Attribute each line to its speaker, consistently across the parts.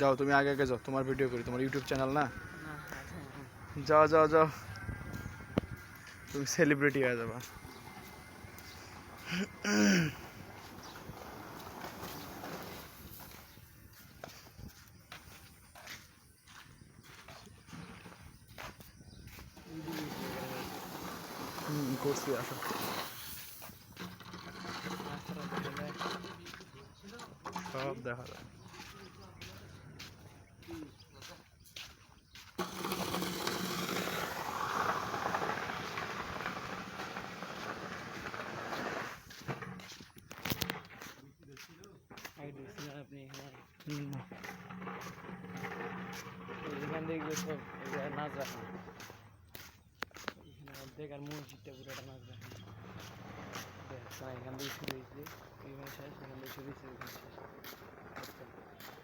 Speaker 1: যাও তুমি আগে আগে যাও, তোমার ভিডিও করি, তোমার ইউটিউব চ্যানেল না। যাও যাও যাও, তুমি সেলিব্রিটি হয়ে যাবা। করছি, আসো সব দেখা যায়।
Speaker 2: এখান থেকে সব নাচ রাখা, এখানে অর্ধেক আর মসজিদটা পুরোটা নাচ রাখা। এখান থেকে শুরু হয়েছে, এখানে শেষ, এখান থেকে শুরু হয়েছে, এখানে শেষ।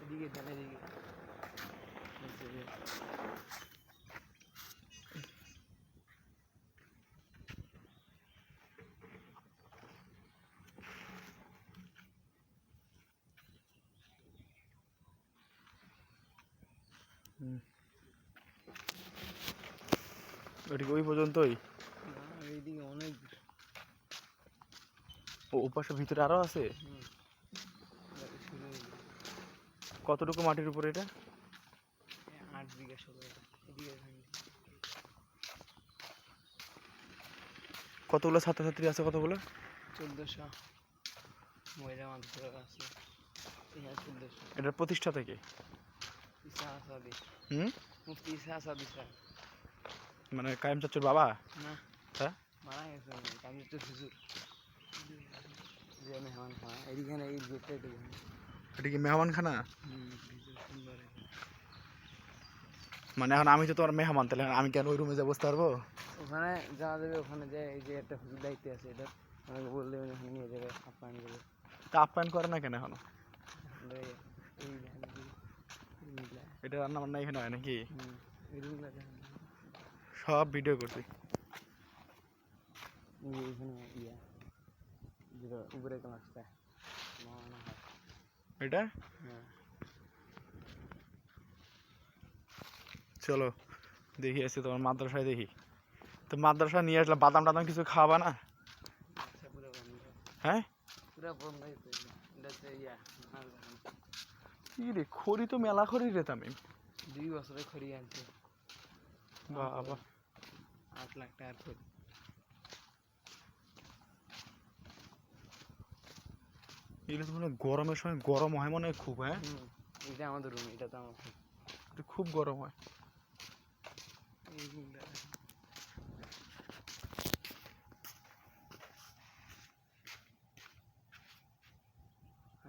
Speaker 2: এদিকে দেন, এদিকে
Speaker 1: ওই পর্যন্তই?
Speaker 2: এইদিকে অনেক
Speaker 1: ওপাশে ভিতরে আরো আছে। কতটুকু মাটির উপরে এটা?
Speaker 2: 8 বিঘা 16 এদিকে।
Speaker 1: কতগুলো ছাত্রছাত্রী আছে? কতগুলো?
Speaker 2: 1400 মহিলা মাদ্রাসা আছে। 1400।
Speaker 1: এটার প্রতিষ্ঠাতা কে?
Speaker 2: ইসা আসাদি। মুফতি ইসা আসাদি স্যার।
Speaker 1: মানে কায়েম চাচুর বাবা?
Speaker 2: না,
Speaker 1: হ্যাঁ,
Speaker 2: মারা গেছে। কায়েম চাচুর হুজুর। যে মেহমান খানা এইখানে, এই গেটটা এখানে।
Speaker 1: এটা কি মেহমানখানা?
Speaker 2: সুন্দর।
Speaker 1: মানে এখন আমি তো তোমার মেহমান, তাহলে আমি কেন ওই রুমে যা বসতে পারবো?
Speaker 2: ওখানে যাওয়া যাবে, ওখানে যে এই যে একটা হুজুর দায়িত্ব আছে, এটা আমাকে বললে ওখানে নিয়ে যাবে, আপ্যায়ন করবে।
Speaker 1: তা আপ্যায়ন করে না কেন এখনো? এটা রান্না বান্না এখানে হয় নাকি? সব ভিডিও করছি।
Speaker 2: উপরে ক্লাসটা
Speaker 1: এটা চলো দেখি, আসছি তোমার মাদ্রাসায় দেখি। তো মাদ্রাসা নিয়ে আসলে বাদাম টাদাম কিছু খাওয়াবা না? হ্যাঁ, কি রে, খড়ি তো মেলা খড়ি রে তামিম।
Speaker 2: 2 বছরে খড়ি আনছে।
Speaker 1: বাবা,
Speaker 2: 8 লাখ টাকার খড়ি।
Speaker 1: এগুলো তো মানে গরমের সময় গরম হয় মনে হয় খুব। হ্যাঁ,
Speaker 2: এটা আমাদের রুম, এটা তো আমার
Speaker 1: খুব গরম হয়।
Speaker 2: এই রুমটা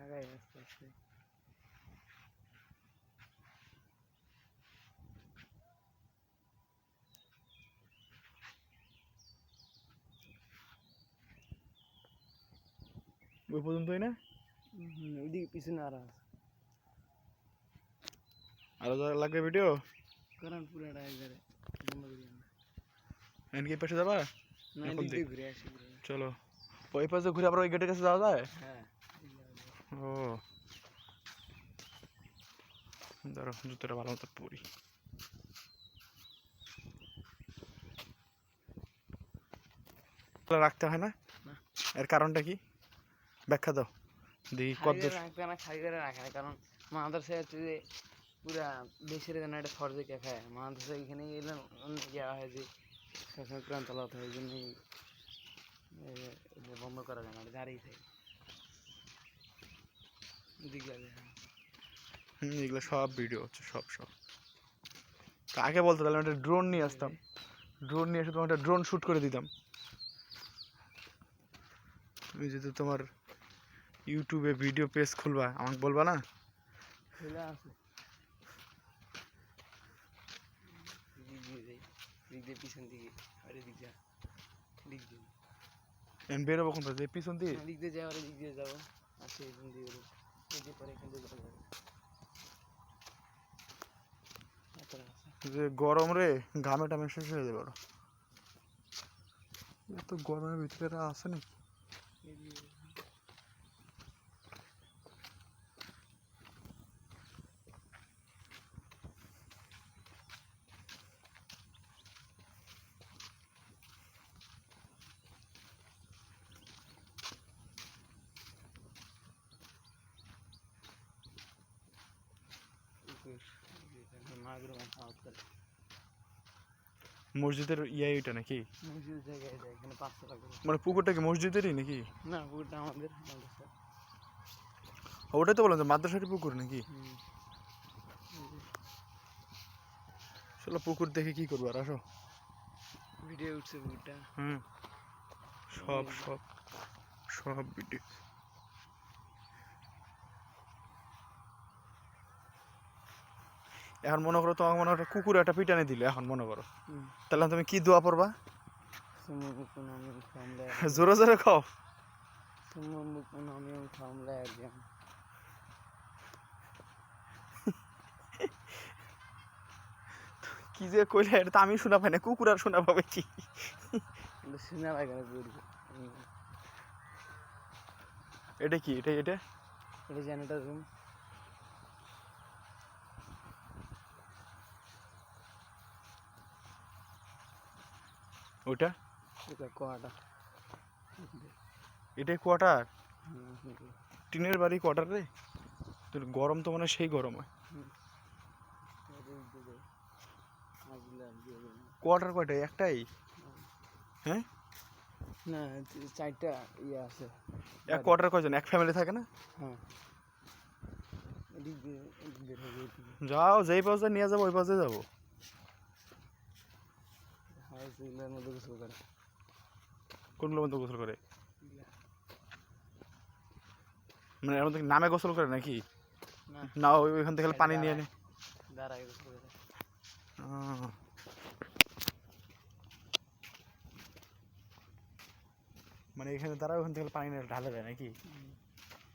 Speaker 2: আগাই আস্তে আস্তে।
Speaker 1: ওই পর্যন্তই না?
Speaker 2: ওইদিকে পিছনে আর আছে।
Speaker 1: আরো যারা লাগবে ভিডিও
Speaker 2: কারণ পুরাটা একবারে বন্ধ করি আমরা।
Speaker 1: এনকি পাশে যাবা?
Speaker 2: না,
Speaker 1: এখন
Speaker 2: এদিক দিয়ে ঘুরে আসি।
Speaker 1: চলো, ওই পাশে ঘুরে আবার ওই গেটের কাছে যাওয়া যায়?
Speaker 2: হ্যাঁ।
Speaker 1: ও, ধরো জুতোটা ভালো মতো পরি। রাখতে হয় না? এর কারণটা কি, ব্যাখ্যা দাও দেখি। কদ্দূর
Speaker 2: রাখবে না, খালি করে রাখে না, কারণ মাদ্রাসায় হচ্ছে যে পুরা দেশের জন্য একটা ফর্জে ক্যাফে। মাদ্রাসা এখানে এলে যাওয়া হয় যে সবসময় কোরআন তেলাওয়াত হয়, এই জন্যই বন্ধ করা যায় না, দাঁড়িয়ে থাকে।
Speaker 1: এগুলো সব ভিডিও হচ্ছে, সব সব। আগে বলতো তাহলে একটা ড্রোন নিয়ে আসতাম, ড্রোন নিয়ে এসে তোমার একটা ড্রোন শ্যুট করে দিতাম। তুমি যদি তোমার ইউটিউবে ভিডিও পেজ খুলবা, আমাকে বলবা না?
Speaker 2: পিছন দিকে
Speaker 1: বেরোবো কোন পাশে? পিছন দিয়ে?
Speaker 2: দিক দিয়ে যাবো, দিক দিয়ে যাবো। আচ্ছা, এখান দিয়ে পরে এখান দিয়ে যাবো।
Speaker 1: যে গরম রে, ঘামে টামে শেষ হয়ে যাবে। এত গরমের ভিতরে আছে নাকি?
Speaker 2: মাগুর মাছ আউট করে
Speaker 1: মসজিদের এটা নাকি?
Speaker 2: মসজিদের জায়গায় যায় এখানে 500 টাকা করে।
Speaker 1: মানে পুকুরটা কি মসজিদেরই নাকি?
Speaker 2: না পুকুরটা আমাদের মাদ্রাসা।
Speaker 1: ওটাই তো বললাম যে মাদ্রাসার পুকুর নাকি? চলো পুকুর দেখে কি করবো আর আসো।
Speaker 2: ভিডিও উঠছে পুকুরটা।
Speaker 1: সব সব সব ভিডিও। এখন মনে করো তোমাকে মনে করো কুকুর একটা পিটানি দিলে, এখন মনে করো তাহলে তুমি কি দোয়া পড়বা? জোরে জোরে খাও। কি যে কইলে এটা তো আমি শোনা পাই না, কুকুর আর শোনা পাবে কি?
Speaker 2: শোনা লাগে না।
Speaker 1: এটা কি? এটা
Speaker 2: এটা জেনারেটর রুম।
Speaker 1: ওটা
Speaker 2: কোয়াটা।
Speaker 1: এটাই কোয়ার্টার? টিনের বাড়ি কোয়ার্টার রে? তোর গরম তো মানে সেই গরম হয়। কোয়ার্টার কয়টা? একটাই? হ্যাঁ
Speaker 2: না 4টা ইয়ে আছে।
Speaker 1: এক কোয়ার্টার কয়জন? এক ফ্যামিলি থাকে না?
Speaker 2: হ্যাঁ
Speaker 1: যাও, যেই পাশে নিয়ে যাবো ওই পাশে যাবো।
Speaker 2: মধ্যে গোসল করে।
Speaker 1: কোনগুলো মধ্যে গোসল করে? মানে এর মধ্যে নামে গোসল করে নাকি? না ওইখান থেকে পানি নিয়ে নে।
Speaker 2: দাঁড়ায় গোসল করে।
Speaker 1: মানে এখানে তারা ওখান থেকে পানি নিয়ে ঢালে দেয় নাকি?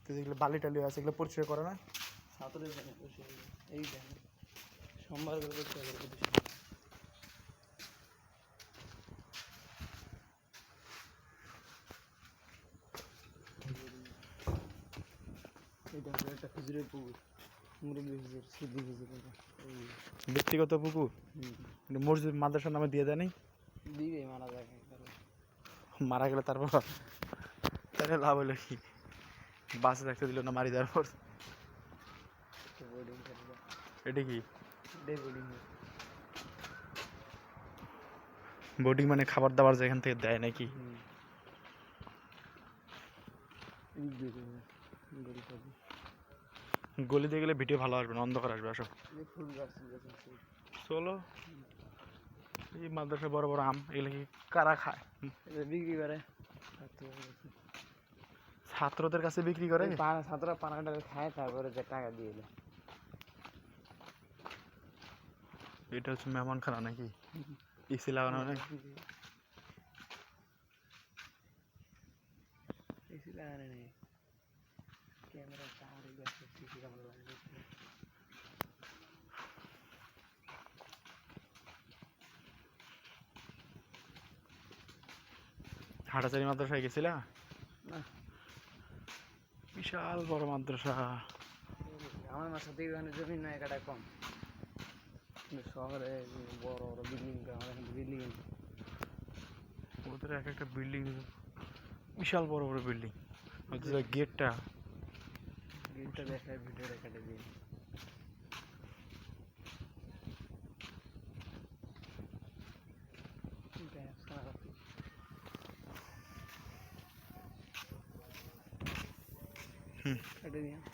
Speaker 1: তো যেগুলো বালি টালি আছে এগুলো পরিষ্কার করে না?
Speaker 2: এই সোমবার করে পরিষ্কার করে। একটা খেজুরের পুকুর, মুরব্বী খেজুর, সিদ্ধি খেজুর।
Speaker 1: ব্যক্তিগত পুকুর? মসজিদ মাদ্রাসার নামে দিয়ে দেয় নাই?
Speaker 2: দিবে মারা যায়।
Speaker 1: মারা গেলে তারপর তাহলে লাভ হলো কি? বাসে থাকতে দিল না মারি দেওয়ার পর? এটা কি বোর্ডিং? মানে খাবার দাবার যেখান থেকে দেয় নাকি? গলি দিয়ে গেলে ভিডিও ভালো আসবে না, অন্ধকার আসবে। আসো চলো। এই মাদ্রাসা বড় বড় আম, এগুলো কি কারা খায়?
Speaker 2: বিক্রি করে
Speaker 1: ছাত্রদের কাছে বিক্রি করে?
Speaker 2: ছাত্ররা পানাটা খায়, তারপরে যে টাকা দিয়ে দেয়।
Speaker 1: এটা হচ্ছে মেহমান খানা নাকি? এসি লাগানো নেই?
Speaker 2: এসি লাগানো নেই, ক্যামেরা টাওয়ার সিসি ক্যামেরা লাগানো।
Speaker 1: হাটাচারি মাদ্রাসায় গেছিলা?
Speaker 2: না,
Speaker 1: বিশাল বড় মাদ্রাসা।
Speaker 2: আমার সাথে ওখানে জমি নয় কাটা কম, শহরে বড় বড় বিল্ডিং। আমার এখানে বিল্ডিং,
Speaker 1: ওদের এক একটা বিল্ডিং বিশাল বড় বড় বিল্ডিং। গেটটা
Speaker 2: দেখায়, ভিডিওটা কেটে দিই। কেটে দিই।